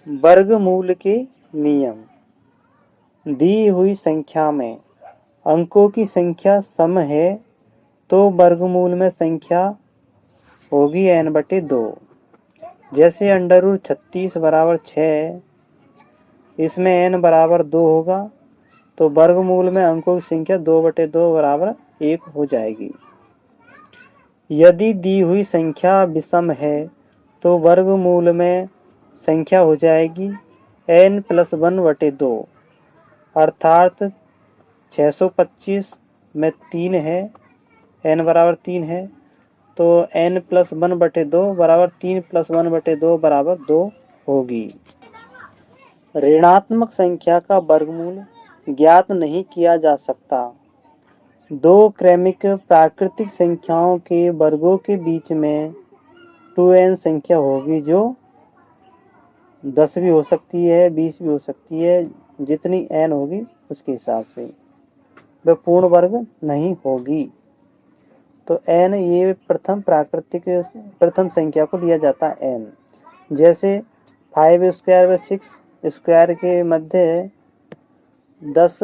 वर्गमूल के नियम। दी हुई संख्या में अंकों की संख्या सम है तो वर्गमूल में संख्या होगी n/2। जैसे अंडर रूट 36 बराबर 6, इसमें n बराबर 2 होगा तो वर्गमूल में अंकों की संख्या 2/2 बराबर 1 हो जाएगी। यदि दी हुई संख्या विषम है तो वर्गमूल में संख्या हो जाएगी n+1/2, अर्थात 625 में 3 है, n बराबर 3 है तो n+1/2 बराबर 3+1/2 बराबर 2 होगी। ऋणात्मक संख्या का वर्गमूल ज्ञात नहीं किया जा सकता। दो क्रमिक प्राकृतिक संख्याओं के वर्गों के बीच में 2n संख्या होगी जो 10 भी हो सकती है, 20 भी हो सकती है, जितनी n होगी उसके हिसाब से वह पूर्ण वर्ग नहीं होगी। तो n ये प्रथम संख्या को लिया जाता है n। जैसे 5² व 6² के मध्य 10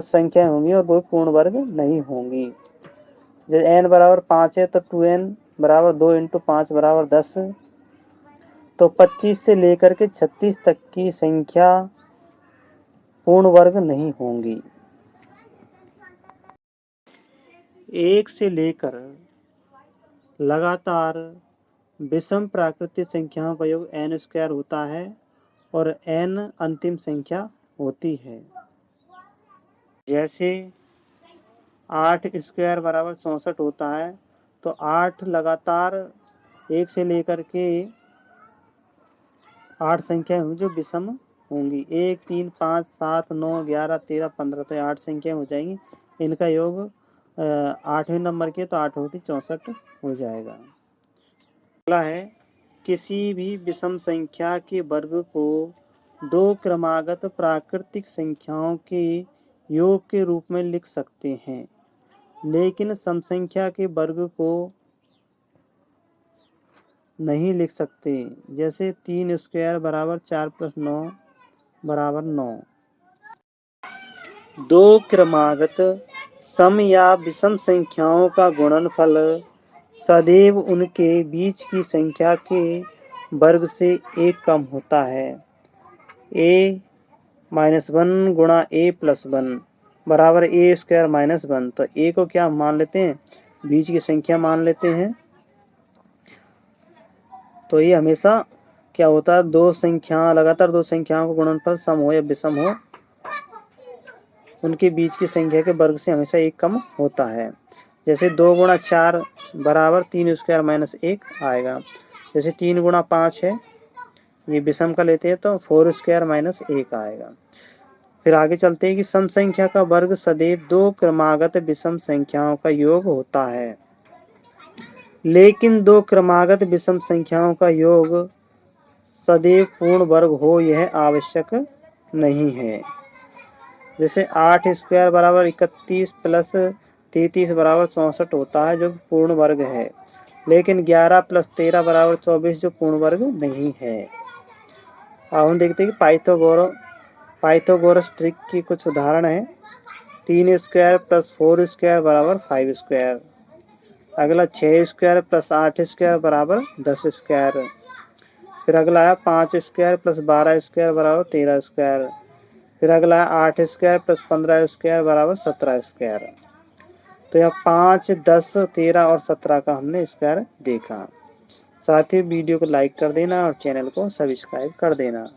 संख्याएं होंगी और वो पूर्ण वर्ग नहीं होंगी। जब n बराबर 5 है तो 2n बराबर 2 × 5 बराबर 10। तो 25 से लेकर के 36 तक की संख्या पूर्ण वर्ग नहीं होंगी। 1 से लेकर लगातार विषम प्राकृतिक संख्याओं का योग n² होता है और n अंतिम संख्या होती है। जैसे 8² बराबर 64 होता है तो 8 लगातार 1 से लेकर के 8 संख्याएं होंगी जो विषम होंगी। 1, 3, 5, 7, 9, 11, 13, 15 तो 8 संख्याएं हो जाएंगी। इनका योग 8वें नंबर के तो 8 होती 64 हो जाएगा। अगला है किसी भी विषम संख्या के वर्ग को दो क्रमागत प्राकृतिक संख्याओं के योग के रूप में लिख सकते हैं, लेकिन सम संख्या के वर्ग को नहीं लिख सकते। जैसे 3² बराबर 4 + 9 बराबर 9। दो क्रमागत सम या विषम संख्याओं का गुणनफल सदैव उनके बीच की संख्या के वर्ग से 1 कम होता है। a-1 गुणा a+1 बराबर a² - 1। तो a को क्या मान लेते हैं? बीच की संख्या मान लेते हैं। तो ये हमेशा क्या होता है, लगातार दो संख्याओं का गुणनफल सम हो या विषम हो, उनके बीच की संख्या के वर्ग से हमेशा 1 कम होता है। जैसे 2 गुणा 4 बराबर 3² - 1 आएगा। जैसे 3 गुणा 5 है, ये विषम का लेते हैं तो 4² - 1 आएगा। फिर आगे चलते हैं कि सम संख्या का वर्ग सदैव दो क्रमागत विषम संख्याओं का योग होता है, लेकिन दो क्रमागत विषम संख्याओं का योग सदैव पूर्ण वर्ग हो यह आवश्यक नहीं है। जैसे 8² बराबर 31 + 33 बराबर 64 होता है जो पूर्ण वर्ग है, लेकिन 11 + 13 बराबर 24 जो पूर्ण वर्ग नहीं है। अब हम देखते हैं कि पाइथागोरस ट्रिक की कुछ उदाहरण है। 3² + 4² बराबर 5²। अगला 6² + 8² बराबर 10²। फिर अगला है 5² + 12² बराबर 13²। फिर अगला है 8² + 15² बराबर 17²। तो यह 5, 10, 13 और 17 का हमने स्क्वायर देखा। साथ ही वीडियो को लाइक कर देना और चैनल को सब्सक्राइब कर देना।